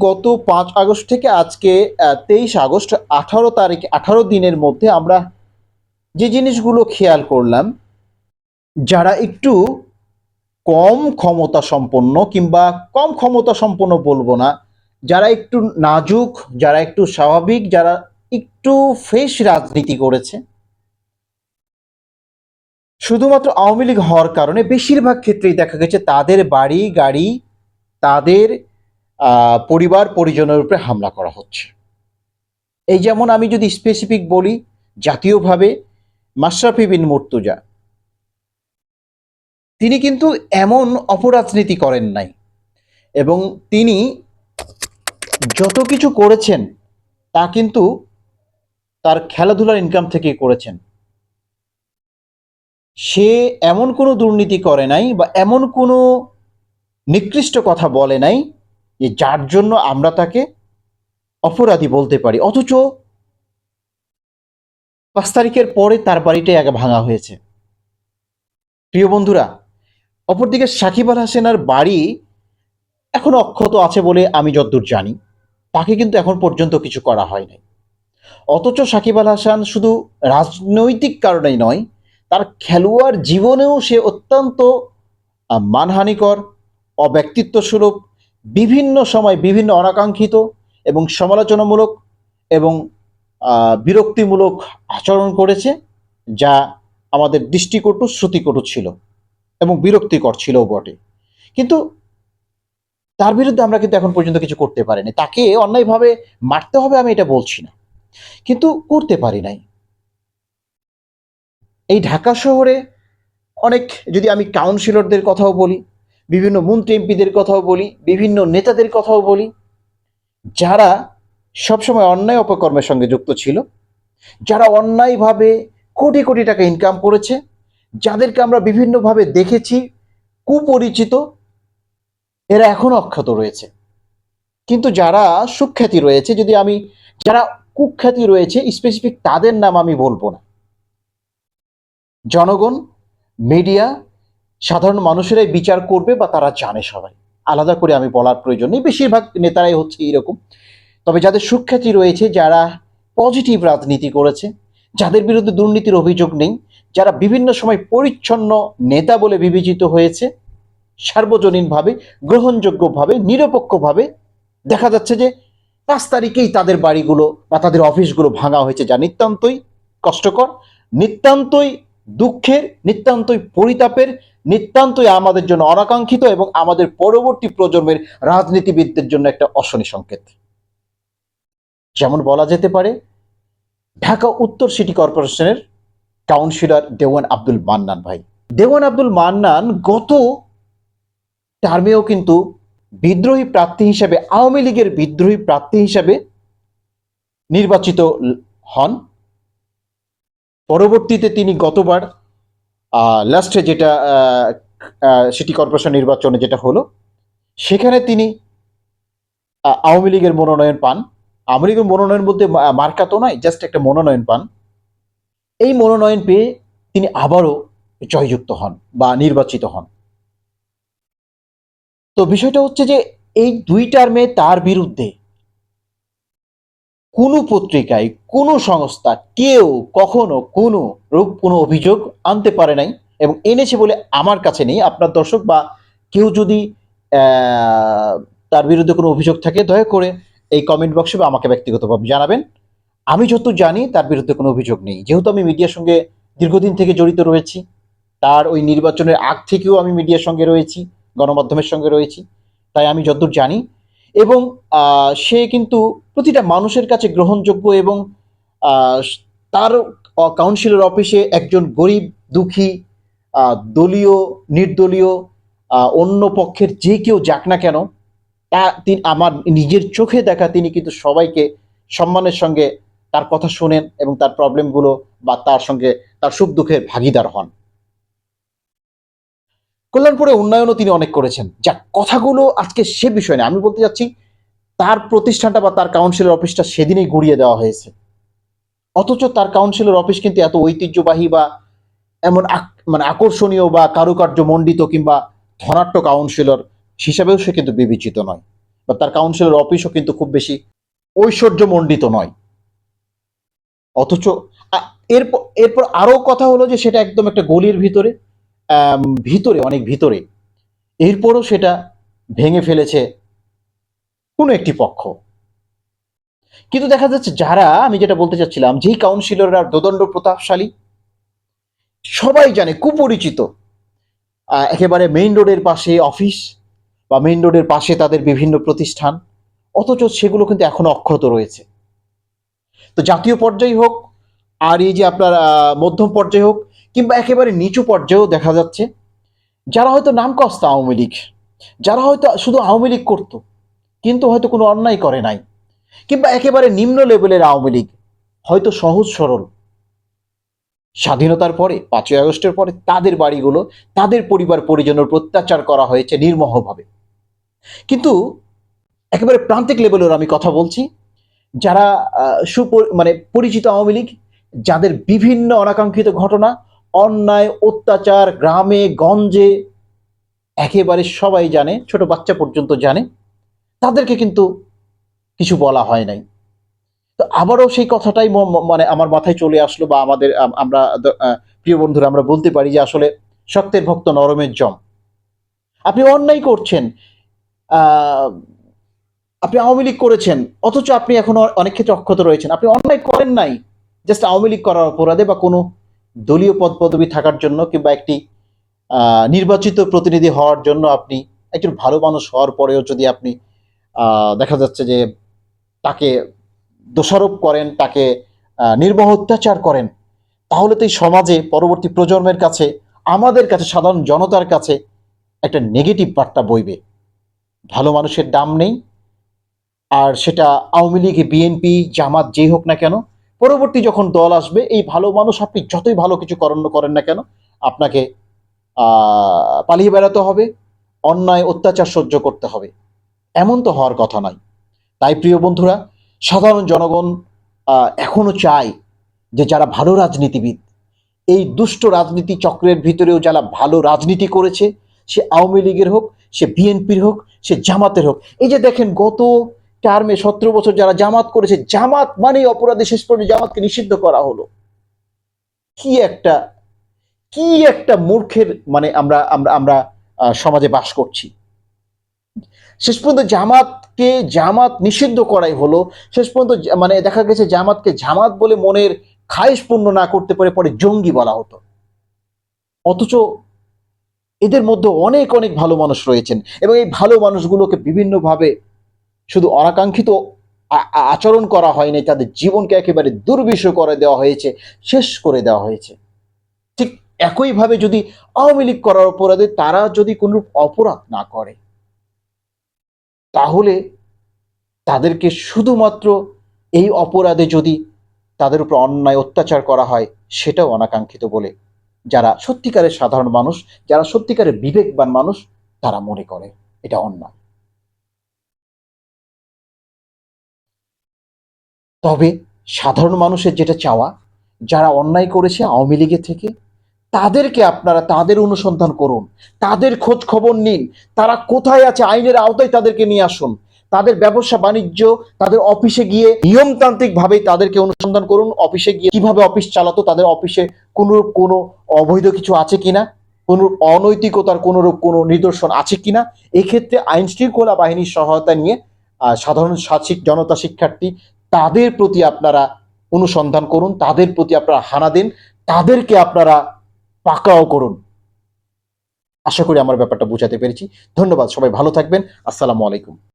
গত 5 আগস্ট থেকে আজকে 23 আগস্ট, 18 তারিখ, 18 দিনের মধ্যে আমরা যে জিনিসগুলো খেয়াল করলাম, যারা একটু কম ক্ষমতা সম্পন্ন কিংবা কম ক্ষমতা সম্পন্ন বলবো না, যারা একটু নাজুক, যারা একটু স্বাভাবিক, যারা একটু ফ্রেশ রাজনীতি করেছে, শুধুমাত্র আওয়ামী লীগ হওয়ার কারণে বেশিরভাগ ক্ষেত্রেই দেখা গেছে তাদের বাড়ি গাড়ি, তাদের পরিবার পরিজনের উপরে হামলা করা হচ্ছে। এই যেমন আমি যদি স্পেসিফিক বলি, জাতীয়ভাবে মাশরাফি বিন মুর্তজা, তিনি কিন্তু এমন অপরাজনীতি করেন নাই, এবং তিনি যত কিছু করেছেন তা কিন্তু তার খেলাধুলার ইনকাম থেকেই করেছেন। সে এমন কোনো দুর্নীতি করে নাই বা এমন কোনো নিকৃষ্ট কথা বলে নাই যে যার জন্য আমরা তাকে অপরাধী বলতে পারি। অথচ 5 তারিখের পরে তার বাড়িটাই আগে ভাঙা হয়েছে। প্রিয় বন্ধুরা, অপরদিকে সাকিব আল হাসানের বাড়ি এখনো অক্ষত আছে বলে আমি যতদূর জানি, তাকে কিন্তু এখন পর্যন্ত কিছু করা হয় নাই। অথচ সাকিব আল হাসান শুধু রাজনৈতিক কারণেই নয়, তার খেলোয়াড় জীবনেও সে অত্যন্ত মানহানিকর, অব্যক্তিত্বস্বরূপ, বিভিন্ন সময় বিভিন্ন অনাকাঙ্ক্ষিত এবং সমালোচনামূলক এবং বিরক্তিমূলক আচরণ করেছে, যা আমাদের দৃষ্টিকটু, শ্রুতিকটু ছিল এবং বিরক্তিকর ছিল বটে। কিন্তু তার বিরুদ্ধে আমরা কিন্তু এখন পর্যন্ত কিছু করতে পারিনি। তাকে অন্যায়ভাবে মারতে হবে আমি এটা বলছি না, কিন্তু করতে পারি নাই। এই ঢাকা শহরে অনেক, যদি আমি কাউন্সিলরদের কথাও বলি, বিভিন্ন মন্ত্রী এমপিদের কথাও বলি, বিভিন্ন নেতাদের কথাও বলি, যারা সবসময় অন্যায় অপকর্মের সঙ্গে যুক্ত ছিল, যারা অন্যায়ভাবে কোটি কোটি টাকা ইনকাম করেছে, যাদেরকে আমরা বিভিন্নভাবে দেখেছি কুপরিচিত, এরা এখনো অক্ষত রয়েছে। কিন্তু যারা সুখ্যাতি রয়েছে, যদি আমি যারা কুখ্যাতি রয়েছে স্পেসিফিক তাদের নাম আমি বলবো না। জনগণ, মিডিয়া, সাধারণ মানুষেরাই বিচার করবে বা তারা জানে সবাই, আলাদা করে আমি বলার প্রয়োজন নেই। বেশিরভাগ নেতারাই হচ্ছে এইরকম। তবে যাদের সুখ্যাতি রয়েছে, যারা পজিটিভ রাজনীতি করেছে, যাদের বিরুদ্ধে দুর্নীতির অভিযোগ নেই, যারা বিভিন্ন সময় পরিচ্ছন্ন নেতা বলে বিবেচিত হয়েছে, সার্বজনীনভাবে, গ্রহণযোগ্যভাবে, নিরপেক্ষভাবে, দেখা যাচ্ছে যে 5 তারিখেই তাদের বাড়িগুলো বা তাদের অফিসগুলো ভাঙা হয়েছে, যা নিতান্তই কষ্টকর, নিতান্তই দুঃখের, নিতান্তই পরিতাপের, নিতান্তই আমাদের জন্য অনাকাঙ্ক্ষিত এবং আমাদের পরবর্তী প্রজন্মের রাজনীতিবিদদের জন্য একটা অশনি সংকেত। যেমন বলা যেতে পারে, ঢাকা উত্তর সিটি কর্পোরেশনের কাউন্সিলর দেওয়ান আব্দুল মান্নান ভাই। দেওয়ান আব্দুল মান্নান গত টার্মেও কিন্তু বিদ্রোহী প্রার্থী হিসেবে, আওয়ামী লীগের বিদ্রোহী প্রার্থী হিসেবে নির্বাচিত হন। পরবর্তীতে তিনি গতবার লাস্টে যেটা সিটি কর্পোরেশন নির্বাচনে যেটা হলো, সেখানে তিনি আওয়ামী লীগের মনোনয়ন পান। আওয়ামী লীগের মনোনয়ন বলতে মার্কা তো নয়, জাস্ট একটা মনোনয়ন পান। এই মনোনয়ন পেয়ে তিনি আবারও জয়যুক্ত হন বা নির্বাচিত হন। তো বিষয়টা হচ্ছে যে এই 2 টার্মে তার বিরুদ্ধে কোনো পত্রিকায়, কোনো সংস্থা, কেউ কখনো কোনো অভিযোগ আনতে পারে নাই, এবং এনেছে বলে আমার কাছে নেই। আপনার দর্শক বা কেউ যদি তার বিরুদ্ধে কোনো অভিযোগ থাকে, দয়া করে এই কমেন্ট বক্সে বা আমাকে ব্যক্তিগতভাবে জানাবেন। আমি যত জানি তার বিরুদ্ধে কোনো অভিযোগ নেই, যেহেতু আমি মিডিয়ার সঙ্গে দীর্ঘদিন থেকে জড়িত রয়েছি। তার ওই নির্বাচনের আগ থেকেও আমি মিডিয়ার সঙ্গে রয়েছি, গণমাধ্যমের সঙ্গে রয়েছি, তাই আমি যতদূর জানি। এবং সে কিন্তু প্রতিটা মানুষের কাছে গ্রহণযোগ্য, এবং তার কাউন্সিলর অফিসে একজন গরিব দুঃখী, দলীয় নির্দলীয়, অন্য পক্ষের যে কেউ যাক না কেন, তিনি আমার নিজের চোখে দেখা, তিনি কিন্তু সবাইকে সম্মানের সঙ্গে তার কথা শোনেন এবং তার প্রবলেমগুলো বা তার সঙ্গে তার সুখ দুঃখের ভাগিদার হন। কল্যাণপুরে উন্নয়নও তিনি অনেক করেছেন। যা কথাগুলো আজকে সে বিষয় না, আমি বলতে চাচ্ছি তার প্রতিষ্ঠানটা বা তার কাউন্সিলর অফিসটা সেদিনেই গুড়িয়ে দেওয়া হয়েছে। অথচ তার কাউন্সিলর অফিস কিন্তু এত ঐতিহ্যবাহী বা এমন মানে আকর্ষণীয় বা কারুকার্য মণ্ডিত কিংবা ধনাঢ্য কাউন্সিলর হিসাবেও সে কিন্তু বিবেচিত নয়। বা তার কাউন্সিলর অফিসও কিন্তু খুব বেশি ঐশ্বর্যমণ্ডিত নয়। অথচ এরপর এরপর আরো কথা হলো যে সেটা একদম একটা গলির ভিতরে, ভিতরে অনেক ভিতরে, এরপরও সেটা ভেঙে ফেলেছে কোনো একটি পক্ষ। কিন্তু দেখা যাচ্ছে যারা, আমি যেটা বলতে চাচ্ছিলাম, যেই কাউন্সিলররা দোদণ্ড প্রতাপশালী, সবাই জানে, কুপরিচিত, একেবারে মেইন রোডের পাশে অফিস বা মেইন রোডের পাশে তাদের বিভিন্ন প্রতিষ্ঠান, অথচ সেগুলো কিন্তু এখনো অক্ষত রয়েছে। তো জাতীয় পর্যায়ে হোক, আর এই যে আপনার মধ্যম পর্যায়ে হোক, কিংবা একেবারে নিচু পর্যায়েও দেখা যাচ্ছে যারা হয়তো নাম কস্তা আওয়ামী লীগ, যারা হয়তো শুধু আওয়ামী লীগ করতো কিন্তু হয়তো কোনো অন্যায় করে নাই, কিংবা একেবারে নিম্ন লেভেলের আওয়ামী লীগ, হয়তো সহজ সরল, স্বাধীনতার পরে 5ই আগস্টের পরে তাদের বাড়িগুলো, তাদের পরিবার পরিজনের অত্যাচার করা হয়েছে নির্মমভাবে। কিন্তু একেবারে প্রান্তিক লেভেলের আমি কথা বলছি, যারা মানে পরিচিত আওয়ামী লীগ, যাদের বিভিন্ন অনাকাঙ্ক্ষিত ঘটনা, অন্যায় অত্যাচার গ্রামে গঞ্জে একেবারে সবাই জানে, ছোট বাচ্চা পর্যন্ত জানে, তাদেরকে কিন্তু কিছু বলা হয় নাই। তো আবারও সেই কথাটাই মানে আমার মাথায় চলে আসলো, বা আমাদের আমরা প্রিয় বন্ধুরা আমরা বলতে পারি যে আসলে শক্তের ভক্ত নরমের জম। আপনি অন্যায় করছেন, আহ, আপনি আওয়ামী লীগ করেছেন, অথচ আপনি এখনো অনেক ক্ষেত্রে অক্ষত রয়েছেন। আপনি অন্যায় করেন নাই, জাস্ট আওয়ামী লীগ করার অপরাধে বা কোনো দলীয় পদ পদবি থাকার জন্য, কিংবা একটি নির্বাচিত প্রতিনিধি হওয়ার জন্য, আপনি একজন ভালো মানুষ হওয়ার পরেও যদি আপনি দেখা যাচ্ছে যে তাকে দোষারোপ করেন, তাকে নির্মম অত্যাচার করেন, তাহলে তো এই সমাজে পরবর্তী প্রজন্মের কাছে, আমাদের কাছে, সাধারণ জনতার কাছে একটা নেগেটিভ বার্তা বইবে। ভালো মানুষের দাম নেই। আর সেটা আওয়ামী লীগ, বিএনপি, জামাত, যেই হোক না কেন, পরবর্তী যখন দল আসবে, এই ভালো মানুষ আপনি যতই ভালো কিছু করেন না কেন, আপনাকে পালিয়ে বেড়াতে হবে, অন্যায় অত্যাচার সহ্য করতে হবে। এমন তো হওয়ার কথা নয়। তাই প্রিয় বন্ধুরা, সাধারণ জনগণ এখনো চায় যে যারা ভালো রাজনীতিবিদ, এই দুষ্ট রাজনীতি চক্রের ভিতরেও যারা ভালো রাজনীতি করেছে, সে আওয়ামী লীগের হোক, সে বিএনপির হোক, সে জামাতের হোক। এই যে দেখেন, গত টার্মে 17 বছর যারা জামাত করেছে, জামাত মানেই অপরাধী, শেষ পর্যন্ত জামাতকে নিষিদ্ধ করা হলো। কি একটা কি একটা মূর্খের মানে আমরা আমরা আমরা সমাজে বাস করছি। শেষ পর্যন্ত জামাত নিষিদ্ধ করাই হলো। শেষ পর্যন্ত মানে দেখা গেছে জামাতকে জামাত বলে মনের খায়েশ পূর্ণ না করতে পারে, পরে জঙ্গি বলা হতো। অথচ এদের মধ্যে অনেক অনেক ভালো মানুষ রয়েছেন, এবং এই ভালো মানুষগুলোকে বিভিন্নভাবে শুধু অনাকাঙ্ক্ষিত আচরণ করা হয়নি, তাদের জীবনকে একেবারে দুর্বিষহ করে দেওয়া হয়েছে, শেষ করে দেওয়া হয়েছে। ঠিক একইভাবে যদি আওয়ামী লীগ করার অপরাধে তারা যদি কোনো অপরাধ না করে, তাহলে তাদেরকে শুধুমাত্র এই অপরাধে যদি তাদের উপর অন্যায় অত্যাচার করা হয়, সেটাও অনাকাঙ্ক্ষিত বলে যারা সত্যিকারের সাধারণ মানুষ, যারা সত্যিকারের বিবেকবান মানুষ, তারা মনে করে এটা অন্যায়। তবে সাধারণ মানুষের যেটা চাওয়া, যারা অন্যায় করেছে আওয়ামী লীগের থেকে, তাদেরকে আপনারা তাদের অনুসন্ধান করুন, তাদের খোঁজ খবর নিন, তারা কোথায় আছে, আইনের আওতায় তাদেরকে নিয়ে আসুন। তাদের ব্যবসা বাণিজ্য, তাদের অফিসে গিয়ে নিয়মতান্ত্রিক ভাবে তাদেরকে অনুসন্ধান করুন, অফিসে গিয়ে কিভাবে অফিস চালাতো, তাদের অফিসে কোনো অবৈধ কিছু আছে কিনা, কোনো অনৈতিকতার কোনো নিদর্শন আছে কিনা। এক্ষেত্রে আইন শৃঙ্খলা বাহিনীর সহায়তা নিয়ে সাধারণ জনতা, শিক্ষার্থী, তাদের প্রতি আপনারা অনুসন্ধান করুন, তাদের প্রতি আপনারা হানা দেন, তাদেরকে আপনারা পাকড়াও করুন। আশা করি আমার ব্যাপারটা বোঝাতে পেরেছি। ধন্যবাদ, সবাই ভালো থাকবেন। আসসালামু আলাইকুম।